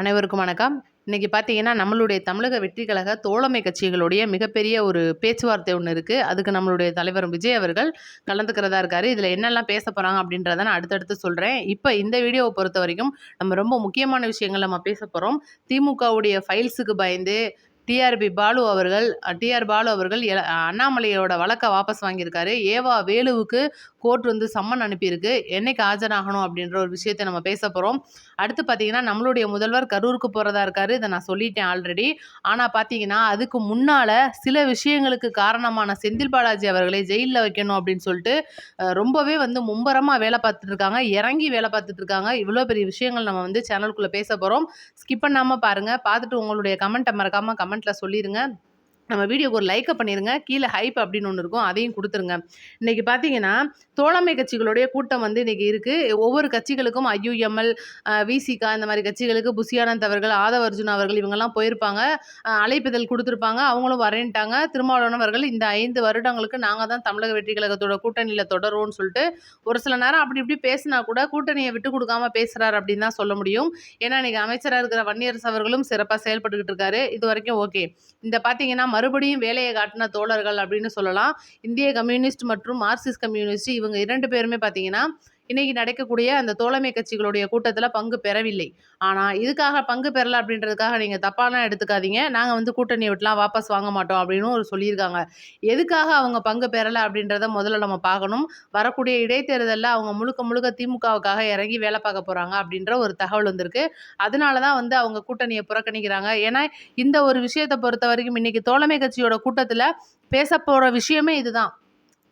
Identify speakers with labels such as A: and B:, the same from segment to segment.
A: அனைவருக்கும் வணக்கம். இன்னைக்கு பார்த்தீங்கன்னா, நம்மளுடைய தமிழக வெற்றி கழக தோழமை கட்சிகளுடைய மிகப்பெரிய ஒரு பேச்சுவார்த்தை ஒண்ணு இருக்கு. அதுக்கு நம்மளுடைய தலைவர் விஜய் அவர்கள் கலந்துக்கிறதா இருக்காரு. இதுல என்னெல்லாம் பேச போறாங்க அப்படின்றத நான் அடுத்தடுத்து சொல்றேன். இப்ப இந்த வீடியோவ பொறுத்தவரைக்கும், நம்ம ரொம்ப முக்கியமான விஷயங்கள் நம்ம பேச போறோம். திமுகவுடைய ஃபைல்ஸுக்கு பயந்து டிஆர் பாலு அவர்கள் அண்ணாமலையோட வழக்க வாபஸ் வாங்கியிருக்காரு. ஏவா வேலுவுக்கு கோர்ட் வந்து சம்மன் அனுப்பியிருக்கு. என்னைக்கு ஆஜராகணும் அப்படின்ற ஒரு விஷயத்த நம்ம பேச போறோம். அடுத்து பார்த்தீங்கன்னா, நம்மளுடைய முதல்வர் கரூருக்கு போறதா இருக்காரு. இத நான் சொல்லிட்டேன் ஆல்ரெடி. ஆனா பார்த்தீங்கன்னா, அதுக்கு முன்னால சில விஷயங்களுக்கு காரணமான செந்தில் பாலாஜி அவர்களை ஜெயில்ல வைக்கணும் அப்படின்னு சொல்லிட்டு ரொம்பவே வந்து மும்பரமா வேலை பார்த்துட்டு இருக்காங்க. இறங்கி வேலை பார்த்துட்டு இருக்காங்க. இவ்வளோ பெரிய விஷயங்கள் நம்ம வந்து சேனலுக்குள்ள பேச போறோம். ஸ்கிப் பண்ணாம பாருங்க. பார்த்துட்டு உங்களுடைய கமெண்ட்ட மறக்காம கமெண்ட்ல சொல்லிருங்க. நம்ம வீடியோக்கு ஒரு லைக்க பண்ணிருங்க. கீழ ஹைப் அப்படின்னு ஒண்ணு இருக்கும். அதையும் குடுத்துருங்க. இன்னைக்கு பார்த்தீங்கன்னா, தோழமை கட்சிகளுடைய கூட்டம் வந்து இன்னைக்கு இருக்கு. ஒவ்வொரு கட்சிகளுக்கும் ஐயுஎம்எல், விசிக இந்த மாரி கட்சிகளுக்கு புஷியானந்த் அவர்கள், ஆதவ அர்ஜுனா அவர்கள் இவங்கலாம் போயிருப்பாங்க. அழைப்பிதழ் குடுத்துருப்பாங்க. அவங்களும் வரேன்ட்டாங்க. திருமாவளவன் அவர்கள் இந்த 5 வருடங்களுக்கு நாங்க தான் தமிழக வெற்றி கழகத்தோட கூட்டணியில தொடருவோம்னு சொல்லிட்டு, ஒரு சில நேரம் அப்படி இப்படி பேசினா கூட கூட்டணிய விட்டு குடுக்காம பேசுறாரு அப்படின்னு தான் சொல்ல முடியும். ஏன்னா, இன்னைக்கு அமைச்சரா இருக்கிற வன்னியரசு அவர்களும் சிறப்பா செயல்பட்டுக்கிட்டு இருக்காரு. இதுவரைக்கும் ஓகே. இந்த பார்த்தீங்கன்னா, மறுபடியும் வேலைய காட்டுன தோழர்கள் அப்படின்னு சொல்லலாம். இந்திய கம்யூனிஸ்ட் மற்றும் மார்க்சிஸ்ட் கம்யூனிஸ்ட் இவங்க 2 பேருமே பார்த்தீங்கன்னா, இன்னைக்கு நடக்கக்கூடிய அந்த தோழமை கட்சிகளுடைய கூட்டத்தில பங்கு பெறவில்லை. ஆனா, இதுக்காக பங்கு பெறல அப்படின்றதுக்காக நீங்க தப்பாலாம் எடுத்துக்காதீங்க. நாங்க வந்து கூட்டணிய விட்டுலாம் வாபஸ் வாங்க மாட்டோம் அப்படின்னு சொல்லியிருக்காங்க. எதுக்காக அவங்க பங்கு பெறல அப்படின்றத முதல்ல நம்ம பார்க்கணும். வரக்கூடிய இடைத்தேர்தல்ல அவங்க முழுக்க முழுக்க திமுகவுக்காக இறங்கி வேலை பார்க்க போறாங்க அப்படின்ற ஒரு தகவல் வந்திருக்கு. அதனால தான் வந்து அவங்க கூட்டணிய புறக்கணிக்கிறாங்க. ஏன்னா, இந்த ஒரு விஷயத்த பொறுத்தவரைக்கும் இன்னைக்கு தோழமை கட்சியோட கூட்டத்தில பேசப்போற விஷயமே இதுதான்.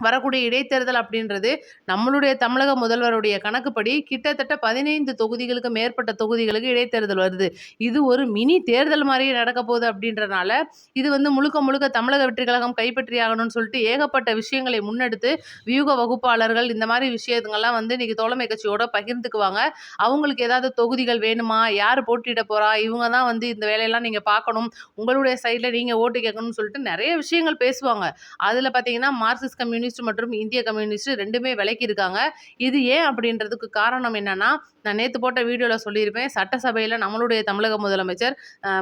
A: வரக்கூடிய இடைத்தேர்தல் அப்படின்றது நம்மளுடைய தமிழக முதல்வருடைய கணக்குப்படி கிட்டத்தட்ட 15 தொகுதிகளுக்கு மேற்பட்ட தொகுதிகளுக்கு இடைத்தேர்தல் வருது. இது ஒரு மினி தேர்தல் மாதிரியே நடக்க போகுது அப்படின்றனால, இது வந்து முழுக்க முழுக்க தமிழக வெற்றி கழகம் கைப்பற்றி ஆகணும்னு சொல்லிட்டு ஏகப்பட்ட விஷயங்களை முன்னெடுத்து வியூக வகுப்பாளர்கள் இந்த மாதிரி விஷயங்கள்லாம் வந்து இன்னைக்கு தோழமை கட்சியோட பகிர்ந்துக்குவாங்க. அவங்களுக்கு ஏதாவது தொகுதிகள் வேணுமா? யார் போட்டியிட போறா? இவங்க தான் வந்து இந்த வேலையெல்லாம் நீங்க பார்க்கணும். உங்களுடைய சைடுல நீங்க ஓட்டு கேட்கணும்னு சொல்லிட்டு நெறைய விஷயங்கள் பேசுவாங்க. அதுல பார்த்தீங்கன்னா, மார்க்சிஸ்ட் கம்யூனிஸ்ட் மற்றும் இந்திய கம்யூனிஸ்ட் 2மே விலக்கி இருக்காங்க. இது ஏன் அப்படின்றதுக்கு காரணம் என்னன்னா, நான் நேத்து போட்ட வீடியோல சொல்லியிருப்பேன். சட்டசபையில நம்மளுடைய தமிழக முதலமைச்சர்,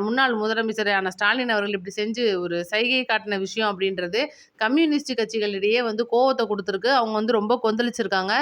A: முன்னாள் முதலமைச்சரான ஸ்டாலின் அவர்கள் இப்படி செஞ்சு ஒரு சைகை காட்டின விஷயம் அப்படின்றது கம்யூனிஸ்ட் கட்சிகளிடையே வந்து கோவத்த குடுத்துருக்கு. அவங்க வந்து ரொம்ப கொந்தளிச்சிருக்காங்க.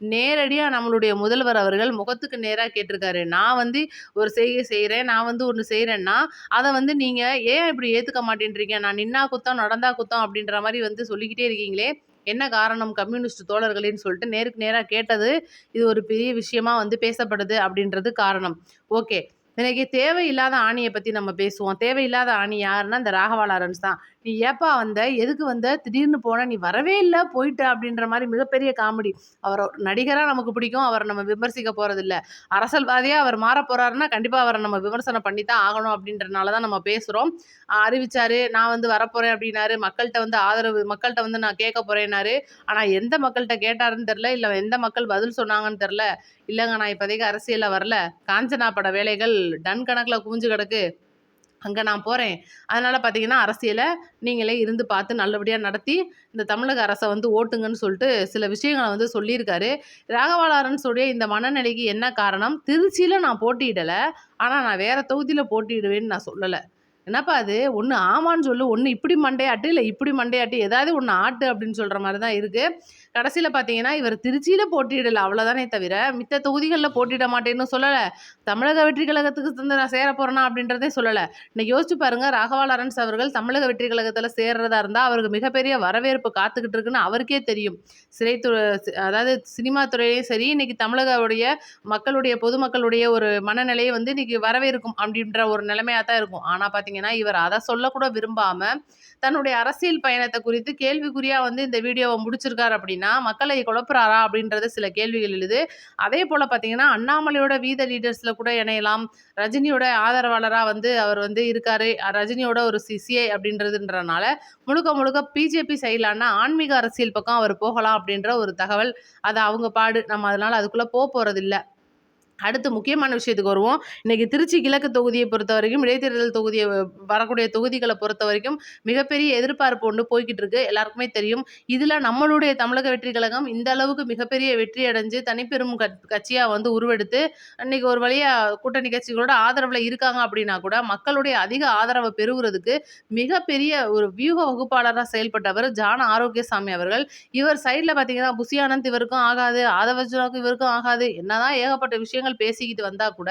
A: நேரடியா நம்மளுடைய முதல்வர் அவர்கள் முகத்துக்கு நேரா கேட்டிருக்காரு. நான் வந்து ஒரு செய்கை செய்றேன். நான் வந்து ஒண்ணு செய்றேன்னா, அத வந்து நீங்க ஏன் இப்படி ஏத்துக்க மாட்டேன்றீங்க? நான் நின்னா குத்தம், நடந்தா குத்தம் அப்படின்ற மாரி வந்து சொல்லிக்கிட்டே இருக்கீங்களே! என்ன காரணம் கம்யூனிஸ்ட் தோழர்களேன்னு சொல்லிட்டு நேருக்கு நேரா கேட்டது, இது ஒரு பெரிய விஷயமா வந்து பேசப்படுது அப்படின்றது காரணம். ஓகே. இன்னைக்கு தேவையில்லாத ஆணிய பத்தி நம்ம பேசுவோம். தேவையில்லாத ஆணி யாருன்னா, இந்த ராகவா லாரன்ஸ் தான். "நீ ஏப்பா வந்த? எதுக்கு வந்த? திடீர்னு போன? நீ வரவே இல்ல, போயிட்ட" அப்படின்ற மாரி மிகப்பெரிய காமெடி. அவர நடிகரா நமக்கு பிடிக்கும். அவர நம்ம விமர்சிக்க போறதில்ல. அரசியல்வாதியா அவர் மாறப் போறாருன்னா, கண்டிப்பா அவர நம்ம விமர்சனம் பண்ணி தான் ஆகணும் அப்படின்றனால தான் நம்ம பேசுறோம். அறிவிச்சாரு, "நான் வந்து வரப்போறேன்" அப்படின்னாரு. மக்கள்ட்ட வந்து நான் கேட்க போறேன்னாரு. ஆனா எந்த மக்கள்ட்ட கேட்டாருன்னு தெரியல. இல்ல எந்த மக்கள் பதில் சொன்னாங்கன்னு தெரியல. "இல்லங்க நான் இப்போதைக்கு அரசியல்ல வரல. காஞ்சனா பட வேலைகள் டன் கணக்குல குவிஞ்சு கிடக்கு. அங்க நான் போறேன். அதனால பார்த்தீங்கன்னா, அரசியல நீங்களே இருந்து பார்த்து நல்லபடியா நடத்தி, இந்த தமிழக அரச வந்து ஓட்டுங்கன்னு" சொல்லிட்டு சில விஷயங்கள வந்து சொல்லியிருக்காரு. ராகவா லாரன்ஸுடைய இந்த மனநிலைக்கு என்ன காரணம்? திருச்சியில நான் போட்டியிடல. ஆனா நான் வேற தொகுதியில போட்டியிடுவேன்னு நான் சொல்லல. என்னப்பா இது? ஒண்ணு ஆமான்னு சொல்லு, ஒண்ணு இப்படி மண்டையாட்டு, இல்ல இப்படி மண்டையாட்டு, ஏதாவது ஒண்ணு ஆட்டு அப்படின்னு சொல்ற மாரி தான் இருக்கு. கடைசியில பார்த்தீங்கன்னா, இவர் திருச்சியில போட்டியிடல அவ்வளோதானே தவிர, மித்த தொகுதிகள்ல போட்டியிட மாட்டேன்னு சொல்லல. தமிழக வெற்றி கழகத்துக்கு வந்து நான் சேர போறேனா அப்படின்றதையும் சொல்லல. இன்னைக்கு யோசிச்சு பாருங்க, ராகவா லாரன்ஸ் அவர்கள் தமிழக வெற்றி கழகத்துல சேர்றதா இருந்தா, அவருக்கு மிகப்பெரிய வரவேற்பு காத்துக்கிட்டு இருக்குன்னு அவருக்கே தெரியும். சிறைத்துற அதாவது சினிமா துறையும் சரி, இன்னைக்கு தமிழகவுடைய பொதுமக்களுடைய ஒரு மனநிலையை வந்து இன்னைக்கு வரவேற்கும் அப்படின்ற ஒரு நிலைமையா தான் இருக்கும். ஆனா பார்த்தீங்கன்னா, இவர் அத சொல்லக்கூட விரும்பாம, தன்னுடைய அரசியல் பயணத்த குறித்து கேள்விக்குறியா வந்து இந்த வீடியோவ முடிச்சிருக்காரு அப்படின்னா, மக்களை குழப்புறாரா அப்படின்றது சில கேள்விகள் எழுது. அதேபோல பார்த்தீங்கன்னா, அண்ணாமலையோட வீத லீடர்ஸ்ல கூட இணையலாம். ரஜினியோட ஆதரவாளரா வந்து அவர் வந்து இருக்காரு. ரஜினியோட ஒரு சிஏ அப்படின்றதுன்றனால, முழுக்க முழுக்க பிஜேபி சைட்லான ஆன்மீக அரசியல் பக்கம் அவர் போகலாம் அப்படின்ற ஒரு தகவல். அது அவங்க பாடு. நம்ம அதனால அதுக்குள்ள போறதில்ல. அடுத்து முக்கியமான விஷயத்துக்கு வருவோம். இன்னைக்கு திருச்சி கிழக்கு தொகுதியை பொறுத்தவரைக்கும், இடைத்தேர்தல் தொகுதிய வரக்கூடிய தொகுதிகள பொறுத்தவரைக்கும் மிகப்பெரிய எதிர்பார்ப்பு ஒண்ணு போய்க்கிட்டு இருக்கு. எல்லாருக்குமே தெரியும். இதுல நம்மளுடைய தமிழக வெற்றி கழகம் இந்த அளவுக்கு மிகப்பெரிய வெற்றி அடைஞ்சு தனிப்பெரும் கட்சியா வந்து உருவெடுத்து, இன்னைக்கு ஒரு வழியா கூட்டணி கட்சிகளோட ஆதரவுல இருக்காங்க அப்படின்னா கூட, மக்களுடைய அதிக ஆதரவ பெறுவதற்கு மிகப்பெரிய ஒரு வியூக வகுப்பாளரா செயல்பட்டவர் ஜான் ஆரோக்கியசாமி அவர்கள். இவர் சைட்ல பார்த்தீங்கன்னா, புசி ஆனந்த் இவருக்கும் ஆகாது, ஆதவர்ஜுனாவுக்கும் இவருக்கும் ஆகாது. என்னதான் ஏகப்பட்ட விஷயங்கள் பேசிக்கிட்டு வந்தா கூட,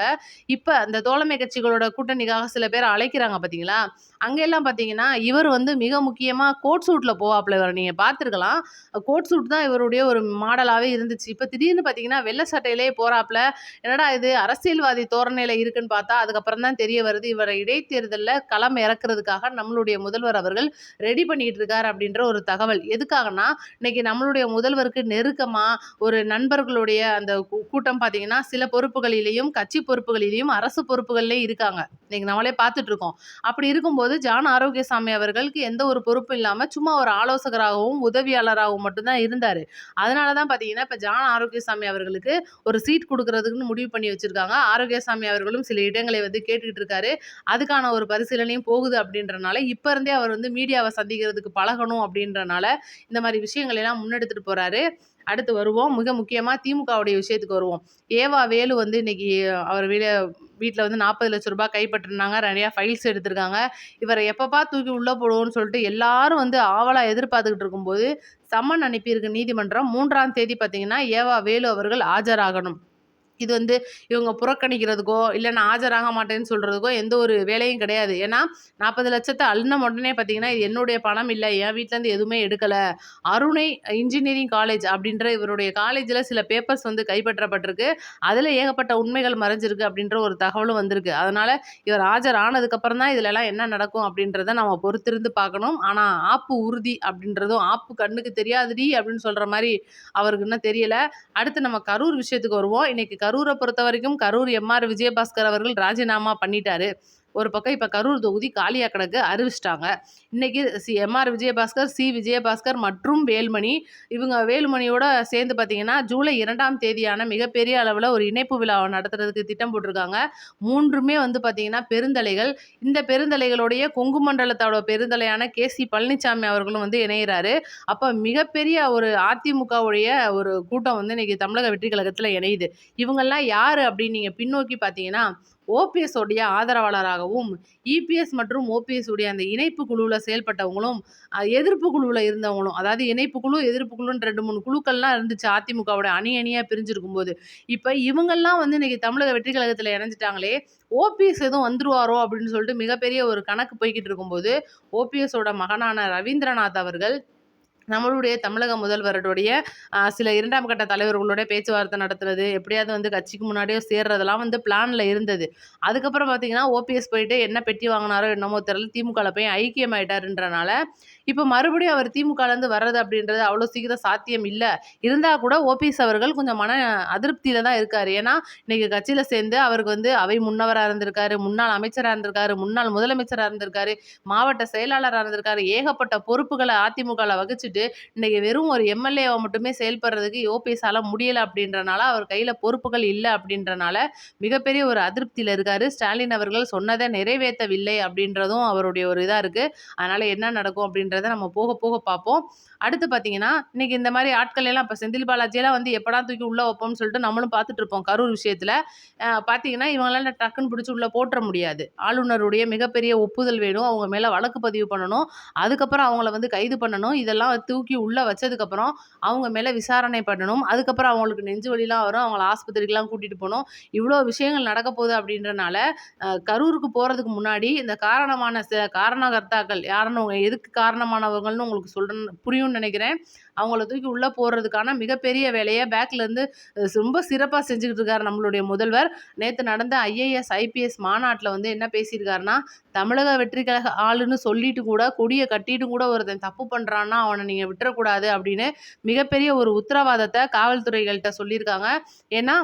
A: இப்ப அந்த தோழமை கட்சிகளோட கூட்டணிக்காக சில பேர் அழைக்கிறாங்க பார்த்தீங்களா? அங்கெல்லாம் பார்த்தீங்கன்னா, இவர் வந்து மிக முக்கியமா கோட் சூட்ல போவாப்ல. இவர நீங்க பார்த்துருக்கலாம். கோட் சூட் தான் இவருடைய ஒரு மாடலாவே இருந்துச்சு. இப்ப திடீர்னு பார்த்தீங்கன்னா, வெள்ள சட்டையிலேயே போறாப்ல. என்னடா இது அரசியல்வாதி தோரணையில இருக்குன்னு பார்த்தா, அதுக்கப்புறம் தான் தெரிய வருது, இவர இடைத்தேர்தல்ல களம் இறக்குறதுக்காக நம்மளுடைய முதல்வர் அவர்கள் ரெடி பண்ணிட்டு இருக்காரு அப்படின்ற ஒரு தகவல். எதுக்காகன்னா, இன்னைக்கு நம்மளுடைய முதல்வருக்கு நெருக்கமா ஒரு நண்பர்களுடைய அந்த கூட்டம் பார்த்தீங்கன்னா, சில பொறுப்புகளிலேயும், கட்சி பொறுப்புகளிலேயும், அரசு பொறுப்புகள்லயும் இருக்காங்க. இன்னைக்கு நம்மளே பார்த்துட்டு இருக்கோம். அப்படி இருக்கும்போது ஜான் ஆரோக்கியசாமி அவர்களுக்கு எந்த ஒரு பொறுப்பும் இல்லாம, சும்மா ஒரு ஆலோசகராகவும், உதவியாளராகவும் மட்டும் தான் இருந்தாரு. அதனால தான் பார்த்தீங்கன்னா, இப்ப ஜான் ஆரோக்கியசாமி அவர்களுக்கு ஒரு சீட் குடுக்குறதுக்குன்னு முடிவு பண்ணி வச்சிருக்காங்க. ஆரோக்கியசாமி அவர்களும் சில இடங்களை வந்து கேட்டுக்கிட்டு இருக்காரு. அதுக்கான ஒரு பரிசீலனையும் போகுது அப்படின்றனால, இப்ப இருந்தே அவர் வந்து மீடியாவ சந்திக்கிறதுக்கு பழகணும் அப்படின்றனால, இந்த மாரி விஷயங்களை எல்லாம் முன்னெடுத்துட்டு போறாரு. அடுத்து வருவோம். மிக முக்கியமா திமுகவுடைய விஷயத்துக்கு வருவோம். ஏவா வேலு வந்து இன்னைக்கு அவர் வீட்ல வந்து ரூ. 40,00,000 கைப்பற்றினாங்க. நெறையா ஃபைல்ஸ் எடுத்திருக்காங்க. இவர எப்பப்பா தூக்கி உள்ள போடுவோம்னு சொல்லிட்டு எல்லாரும் வந்து ஆவலா எதிர்பார்த்துக்கிட்டு இருக்கும்போது, சம்மன் அனுப்பியிருக்கு நீதிமன்றம். 3ஆம் தேதி பார்த்தீங்கன்னா, ஏவா வேலு அவர்கள் ஆஜராகணும். இது வந்து இவங்க புறக்கணிக்கிறதுக்கோ, இல்ல நான் ஆஜராக மாட்டேன்னு சொல்றதுக்கோ எந்த ஒரு வேலையும் கிடையாது. ஏன்னா 40,00,000 அள்ளுன உடனே பார்த்தீங்கன்னா, இது என்னுடைய பணம் இல்ல. என் வீட்லேருந்து எதுவுமே எடுக்கல. அருணை இன்ஜினியரிங் காலேஜ் அப்படின்ற இவருடைய காலேஜ்ல சில பேப்பர்ஸ் வந்து கைப்பற்றப்பட்டிருக்கு. அதுல ஏகப்பட்ட உண்மைகள் மறைஞ்சிருக்கு அப்படின்ற ஒரு தகவலும் வந்திருக்கு. அதனால இவர் ஆஜர் ஆனதுக்கப்புறம் தான் இதுலலாம் என்ன நடக்கும் அப்படின்றத நம்ம பொறுத்திருந்து பார்க்கணும். ஆனா ஆப்பு உறுதி அப்படின்றதும், "ஆப்பு கண்ணுக்கு தெரியாதுடி" அப்படின்னு சொல்ற மாரி அவருக்கு இன்னும் தெரியல. அடுத்து நம்ம கரூர் விஷயத்துக்கு வருவோம். இன்னைக்கு கரூரை பொறுத்தவரைக்கும் கரூர் எம்.ஆர். விஜயபாஸ்கர் அவர்கள் ராஜினாமா பண்ணிட்டாரு. ஒரு பக்கம் இப்ப கரூர் தொகுதி காலியா கிடக்கு, அறிவிச்சிட்டாங்க. இன்னைக்கு எம்.ஆர். விஜயபாஸ்கர், சி. விஜயபாஸ்கர் மற்றும் வேலுமணி, இவங்க வேலுமணியோட சேர்ந்து பார்த்தீங்கன்னா, ஜூலை 2ஆம் தேதியான மிகப்பெரிய அளவுல ஒரு இணைப்பு விழாவ நடத்துறதுக்கு திட்டம் போட்டிருக்காங்க. 3மே வந்து பார்த்தீங்கன்னா பெருந்தலைகள். இந்த பெருந்தலைகளுடைய கொங்கு மண்டலத்தோட பெருந்தலையான கே.சி. பழனிசாமி அவர்களும் வந்து இணையிறாரு. அப்ப மிகப்பெரிய ஒரு அதிமுகவுடைய ஒரு கூட்டம் வந்து இன்னைக்கு தமிழக வெற்றி கழகத்துல இணையுது. இவங்கெல்லாம் யாரு அப்படின்னு நீங்க பின்னோக்கி பார்த்தீங்கன்னா, ஓபிஎஸ் உடைய ஆதரவாளராகவும், இபிஎஸ் மற்றும் ஓபிஎஸ் உடைய அந்த இணைப்பு குழுவுல செயல்பட்டவங்களும், எதிர்ப்பு குழுவுல இருந்தவங்களும், அதாவது இணைப்பு குழு, எதிர்ப்பு குழுன்னு 2, 3 குழுக்கள்லாம் இருந்துச்சு அதிமுகவோட அணி அணியா பிரிஞ்சிருக்கும்போது. இப்ப இவங்கெல்லாம் வந்து இன்னைக்கு தமிழக வெற்றி கழகத்துல இணைஞ்சுட்டாங்களே, ஓபிஎஸ் எதுவும் வந்துருவாரோ அப்படின்னு சொல்லிட்டு மிகப்பெரிய ஒரு கணக்கு போய்க்கிட்டு இருக்கும்போது, ஓபிஎஸோட மகனான ரவீந்திரநாத் அவர்கள் நம்மளுடைய தமிழக முதல்வருடைய சில 2ஆம் கட்ட தலைவர்களோட பேச்சுவார்த்தை நடத்துறது, எப்படியாவது வந்து கட்சிக்கு முன்னாடியே சேர்றதெல்லாம் வந்து பிளான்ல இருந்தது. அதுக்கப்புறம் பார்த்தீங்கன்னா, ஓபிஎஸ் போயிட்டு என்ன பெட்டி வாங்குனாரோ என்னமோ தெரியல, திமுகல போய் ஐக்கியமாயிட்டாருன்றனால, இப்ப மறுபடியும் அவர் திமுகலேருந்து வர்றது அப்படின்றது அவ்வளோ சீக்கிரம் சாத்தியம் இல்ல. இருந்தா கூட ஓபிஎஸ் அவர்கள் கொஞ்சம் மன அதிருப்தியில தான் இருக்காரு. ஏன்னா, இன்னைக்கு கட்சியில சேர்ந்து அவருக்கு வந்து அவை முன்னவரா இருந்திருக்காரு, முன்னாள் அமைச்சரா இருந்திருக்காரு, முன்னாள் முதலமைச்சரா இருந்திருக்காரு, மாவட்ட செயலாளரா இருந்திருக்காரு. ஏகப்பட்ட பொறுப்புகள அதிமுகல வகிச்சுட்டு இன்னைக்கு வெறும் ஒரு எம்எல்ஏவா மட்டுமே செயல்படுறதுக்கு ஓபிஎஸ்ஸால முடியல அப்படின்றனால, அவர் கையில பொறுப்புகள் இல்ல அப்படின்றனால, மிகப்பெரிய ஒரு அதிருப்தியில இருக்காரு. ஸ்டாலின் அவர்கள் சொன்னத நிறைவேத்தவில்லை அப்படின்றதும் அவருடைய ஒரு இதா இருக்கு. அதனால என்ன நடக்கும் அப்படின்றத நம்ம போக போக பார்ப்போம். அடுத்து பார்த்தீங்கன்னா, இன்னைக்கு இந்த மாரி ஆட்கள் எல்லாம் இப்ப செந்தில் பாலாஜியெல்லாம் வந்து எப்படா தூக்கி உள்ள வைப்போம்னு சொல்லிட்டு நம்மளும் பார்த்துட்டு இருப்போம் கரூர் விஷயத்துல. பார்த்தீங்கன்னா, இவங்களால டக்குன்னு பிடிச்சு உள்ள போட்டுற முடியாது. ஆளுநருடைய மிகப்பெரிய ஒப்புதல் வேணும். அவங்க மேல வழக்கு பதிவு பண்ணணும். அதுக்கப்புறம் அவங்கள வந்து கைது பண்ணணும். இதெல்லாம் தூக்கி உள்ள வச்சதுக்கப்புறம், அவங்க மேல விசாரணை பண்ணணும். அதுக்கப்புறம் அவங்களுக்கு நெஞ்சு வலிலாம் வரும். அவங்கள ஆஸ்பத்திரிக்குலாம் கூட்டிட்டு போணும். இவ்ளோ விஷயங்கள் நடக்க போகுது அப்படின்றனால, கரூருக்கு போறதுக்கு முன்னாடி இந்த காரணமான சில காரணகர்த்தாக்கள் யாருன்னு எதுக்கு காரணமானவங்கள்னு உங்களுக்கு புரியும்னு நெனைக்கிறேன். அவங்கள தூக்கி உள்ள போடுறதுக்கான மிகப்பெரிய வேலைய பேக்ல இருந்து ரொம்ப சிறப்பா செஞ்சுக்கிட்டு இருக்காரு நம்மளுடைய முதல்வர். நேத்து நடந்த ஐஏஎஸ், ஐபிஎஸ் மாநாட்டுல வந்து என்ன பேசியிருக்காருன்னா, தமிழக வெற்றி கழக ஆளுன்னு சொல்லிட்டு கூட, கொடிய கட்டிட்டு கூட ஒருத்தன் தப்பு பண்றான்னா, அவன நீங்க விட்டுறக்கூடாது அப்படின்னு மிகப்பெரிய ஒரு உத்தரவாதத்த காவல்துறைகள்ட்ட சொல்லியிருக்காங்க. ஏன்னா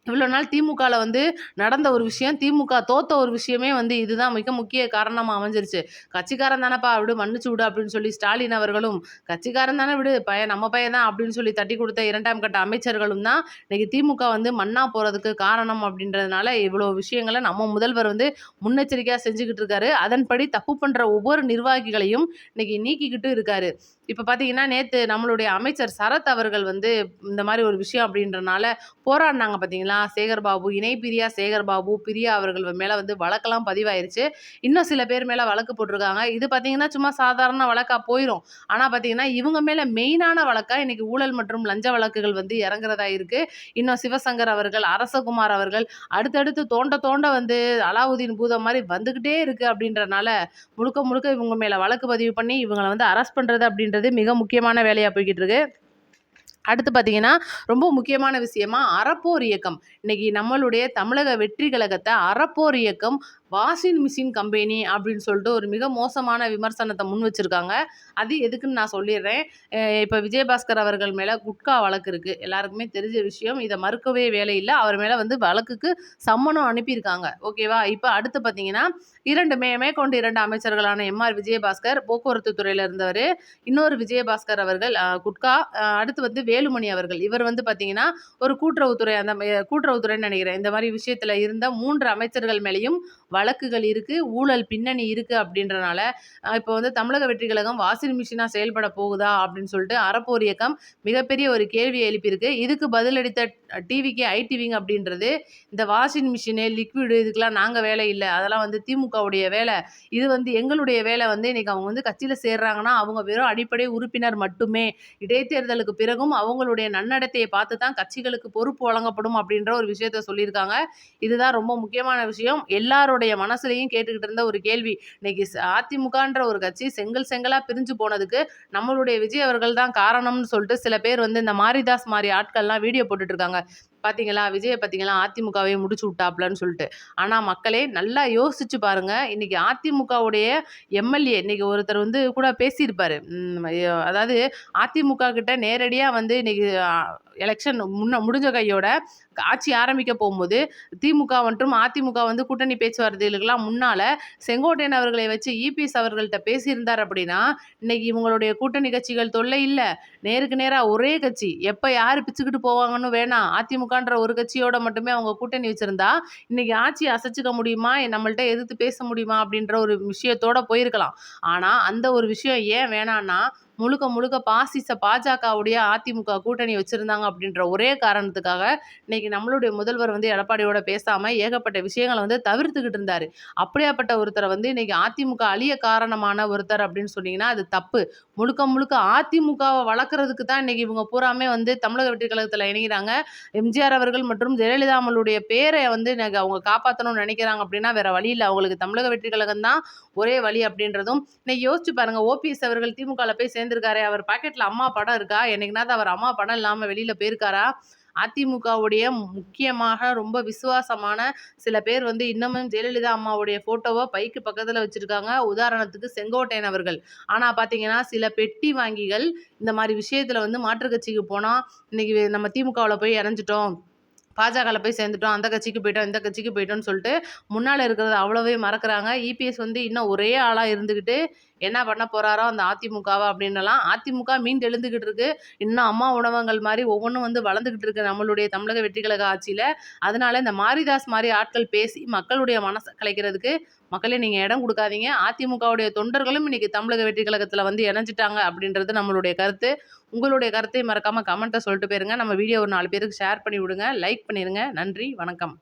A: இவ்வளோ நாள் திமுகல வந்து நடந்த ஒரு விஷயம், திமுக தோத்த ஒரு விஷயமே வந்து இதுதான் மிக முக்கிய காரணமா அமைஞ்சிருச்சு. "கட்சிக்காரன் தானப்பா விடு, மன்னிச்சு விடு" அப்படின்னு சொல்லி ஸ்டாலின் அவர்களும், "கட்சிக்காரன் தானே விடு, பையன் நம்ம பையன் தான்" அப்படின்னு சொல்லி தட்டி குடுத்த 2ஆம் கட்ட அமைச்சர்களும் தான் இன்னைக்கு திமுக வந்து மண்ணா போறதுக்கு காரணம் அப்படின்றதுனால, இவ்வளோ விஷயங்கள நம்ம முதல்வர் வந்து முன்னெச்சரிக்கையா செஞ்சுகிட்டு இருக்காரு. அதன்படி தப்பு பண்ற ஒவ்வொரு நிர்வாகிகளையும் இன்னைக்கு நீக்கிக்கிட்டு இருக்காரு. இப்ப பார்த்தீங்கன்னா, நேத்து நம்மளுடைய அமைச்சர் சரத் அவர்கள் வந்து இந்த மாரி ஒரு விஷயம் அப்படின்றனால போராடுனாங்க பார்த்தீங்களா? சேகர் பாபு, இணை பிரியா சேகர் பாபு, பிரியா அவர்கள் மேல வந்து வழக்கெல்லாம் பதிவாயிருச்சு. இன்னும் சில பேர் மேல வழக்கு போட்டிருக்காங்க. இது பார்த்தீங்கன்னா, சும்மா சாதாரண வழக்கா போயிரும். ஆனா பார்த்தீங்கன்னா, இவங்க மேல மெயினான வழக்கா இன்னைக்கு ஊழல் மற்றும் லஞ்ச வழக்குகள் வந்து இறங்குறதா இருக்கு. இன்னும் சிவசங்கர் அவர்கள், அரசகுமார் அவர்கள் அடுத்தடுத்து தோண்ட தோண்ட வந்து அலாவுதீன் பூதம் மாரி வந்துகிட்டே இருக்கு அப்படின்றனால, முழுக்க முழுக்க இவங்க மேல வழக்கு பதிவு பண்ணி இவங்கள வந்து அரெஸ்ட் பண்றது அப்படின்றது மிக முக்கியமான வேலையா போய்க்கிட்டு இருக்கு. அடுத்து பார்த்தீங்கன்னா, ரொம்ப முக்கியமான விஷயமா அறப்போர் இயக்கம். இன்னைக்கு நம்மளுடைய தமிழக வெற்றி கழகத்த அறப்போர் இயக்கம் வாஷிங் மிஷின் கம்பெனி அப்படின்னு சொல்லிட்டு ஒரு மிக மோசமான விமர்சனத்த முன் வச்சிருக்காங்க. அது எதுக்குன்னு நான் சொல்லிடுறேன். இப்ப விஜயபாஸ்கர் அவர்கள் மேல குட்கா வழக்கு இருக்கு. எல்லாருக்குமே தெரிஞ்ச விஷயம். இத மறுக்கவே வேலை இல்ல. அவர் மேல வந்து வழக்குக்கு சம்மனும் அனுப்பியிருக்காங்க. ஓகேவா? இப்ப அடுத்து பார்த்தீங்கன்னா, 2 மேற்கொண்டு 2 அமைச்சர்களான எம்.ஆர். விஜயபாஸ்கர் போக்குவரத்து துறையில இருந்தவரு. இன்னொரு விஜயபாஸ்கர் அவர்கள் குட்கா, அடுத்து வந்து வேலுமணி அவர்கள். இவர் வந்து பார்த்தீங்கன்னா, ஒரு கூட்டுறவுத்துறை அந்த கூட்டுறவுத்துறைன்னு நெனைக்கிறேன். இந்த மாரி விஷயத்துல இருந்த 3 அமைச்சர்கள் மேலயும் வழக்குகள் இருக்கு. ஊழல் பின்னணி இருக்கு அப்படின்றனால, இப்போ வந்து தமிழக வெற்றி கழகம் வாஷிங் மிஷினா செயல்பட போகுதா அப்படின்னு சொல்லிட்டு அறப்போர் இயக்கம் மிகப்பெரிய ஒரு கேள்விய எழுப்பியிருக்கு. இதுக்கு பதிலளித்த டிவிகே, ஐடிவிங் அப்படின்றது, இந்த வாஷிங் மிஷினு, லிக்விடு இதுக்கெல்லாம் நாங்க வேலை இல்ல. அதெல்லாம் வந்து திமுகவுடைய வேல. இது வந்து எங்களுடைய வேலை வந்து இன்னைக்கு அவங்க வந்து கட்சியில சேர்றாங்கன்னா, அவங்க வெறும் அடிப்படை உறுப்பினர் மட்டுமே. இடைத்தேர்தலுக்கு பிறகும் அவங்களுடைய நன்னடத்தைய பார்த்து தான் கட்சிகளுக்கு பொறுப்பு வழங்கப்படும் அப்படின்ற ஒரு விஷயத்த சொல்லியிருக்காங்க. இதுதான் ரொம்ப முக்கியமான விஷயம். எல்லாருடைய மனசுலயும் கேட்டுக்கிட்டு இருந்த ஒரு கேள்வி. இன்னைக்கு அதிமுகன்ற ஒரு கட்சி செங்கல் செங்கலா பிரிஞ்சு போனதுக்கு நம்மளுடைய விஜய் அவர்கள் தான் காரணம்னு சொல்லிட்டு சில பேர் வந்து இந்த மாரிதாஸ் மாரி ஆட்கள்லாம் வீடியோ போட்டுட்டு இருக்காங்க. பார்த்தீங்களா, விஜய பார்த்தீங்களா அதிமுகவே முடிச்சு விட்டாப்லன்னு சொல்லிட்டு. ஆனா மக்களே நல்லா யோசிச்சு பாருங்க. இன்னைக்கு அதிமுகவுடைய எம்எல்ஏ இன்னைக்கு ஒருத்தர் வந்து கூட பேசியிருப்பாரு. அதாவது அதிமுக கிட்ட நேரடியா வந்து இன்னைக்கு எலெக்ஷன் முடிஞ்ச கையோட ஆட்சி ஆரம்பிக்க போகும்போது திமுக மற்றும் அதிமுக வந்து கூட்டணி பேச்சுவார்த்தைகளுக்கெல்லாம் முன்னால செங்கோட்டையன் அவர்களை வச்சு இபிஎஸ் அவர்கள்ட்ட பேசியிருந்தார் அப்படின்னா, இன்னைக்கு இவங்களுடைய கூட்டணி கட்சிகள் தொல்லை இல்ல. நேருக்கு நேரா ஒரே கட்சி. எப்ப யாரு பிச்சுக்கிட்டு போவாங்கன்னு வேணாம். அதிமுகன்ற ஒரு கட்சியோட மட்டுமே அவங்க கூட்டணி வச்சிருந்தா, இன்னைக்கு ஆட்சிய அசைச்சுக்க முடியுமா? நம்மள்ட்ட எதிர்த்து பேச முடியுமா? அப்படின்ற ஒரு விஷயத்தோட போயிருக்கலாம். ஆனா, அந்த ஒரு விஷயம் ஏன் வேணான்னா, முழுக்க முழுக்க பாஜகவுடைய அதிமுக கூட்டணி வச்சிருந்தாங்க அப்படின்ற ஒரே காரணத்துக்காக, இன்னைக்கு நம்மளுடைய முதல்வர் வந்து எடப்பாடியோட பேசாம ஏகப்பட்ட விஷயங்கள வந்து தவிர்த்துக்கிட்டு இருந்தாரு. அப்படியாப்பட்ட ஒருத்தர வந்து இன்னைக்கு அதிமுக அழிய காரணமான ஒருத்தர் அப்படின்னு சொன்னீங்கன்னா, அது தப்பு. முழுக்க முழுக்க அதிமுகவ வளர்க்கறதுக்கு தான் இன்னைக்கு இவங்க பூராமே வந்து தமிழக வெற்றி கழகத்துல இணைகிறாங்க. எம்ஜிஆர் அவர்கள் மற்றும் ஜெயலலிதா அம்மாளுடைய பேர வந்து இன்னைக்கு அவங்க காப்பாத்தணும்னு நினைக்கிறாங்க அப்படின்னா, வேற வழி இல்ல. அவங்களுக்கு தமிழக வெற்றி கழகம் தான் ஒரே வழி அப்படின்றதும் இன்னைக்கு யோசிச்சு பாருங்க. ஓபிஎஸ் அவர்கள் திமுகல போய் சேர்ந்திருக்காரே, அவர் பாக்கெட்ல அம்மா படம் இருக்கா? என்னைக்குனாவது அவர் அம்மா படம் இல்லாம வெளியில போயிருக்காரா? அதிமுகவுடைய முக்கியமாக ரொம்ப விசுவாசமான சில பேர் வந்து இன்னமும் ஜெயலலிதா அம்மாவுடைய ஃபோட்டோவ பைக்கு பக்கத்துல வச்சிருக்காங்க. உதாரணத்துக்கு செங்கோட்டையன் அவர்கள். ஆனா பார்த்தீங்கன்னா, சில பெட்டி வாங்கிகள் இந்த மாரி விஷயத்துல வந்து மாற்றுக் கட்சிக்கு போனா, இன்னைக்கு நம்ம திமுகவுல போய் இணைஞ்சுட்டோம். பாஜகல போய் சேர்ந்துட்டோம். அந்த கட்சிக்கு போயிட்டோம், இந்த கட்சிக்கு போயிட்டோம்னு சொல்லிட்டு, முன்னால இருக்கிறத அவ்வளவே மறக்குறாங்க. இபிஎஸ் வந்து இன்னும் ஒரே ஆளா இருந்துகிட்டு, என்ன பண்ண போறாரோ அந்த அதிமுகவ அப்படின்னலாம். அதிமுக மீண்டெழுந்துகிட்டு இருக்கு. இன்னும் அம்மா உணவகங்கள் மாரி ஒவ்வொன்னும் வந்து வளர்ந்துகிட்டு இருக்கு நம்மளுடைய தமிழக வெற்றி கழக ஆட்சியில. அதனால இந்த மாரிதாஸ் மாரி ஆட்கள் பேசி மக்களுடைய மனச கலைக்கிறதுக்கு, மக்களே நீங்க இடம் குடுக்காதீங்க. அதிமுகவுடைய தொண்டர்களும் இன்னைக்கு தமிழக வெற்றி கழகத்துல வந்து இணைஞ்சுட்டாங்க அப்படின்றது நம்மளுடைய கருத்து. உங்களுடைய கருத்தையும் மறக்காம கமெண்ட்ல சொல்லிட்டு போயிருங்க. நம்ம வீடியோ ஒரு 4 பேருக்கு ஷேர் பண்ணி விடுங்க. லைக் பண்ணிருங்க. நன்றி, வணக்கம்.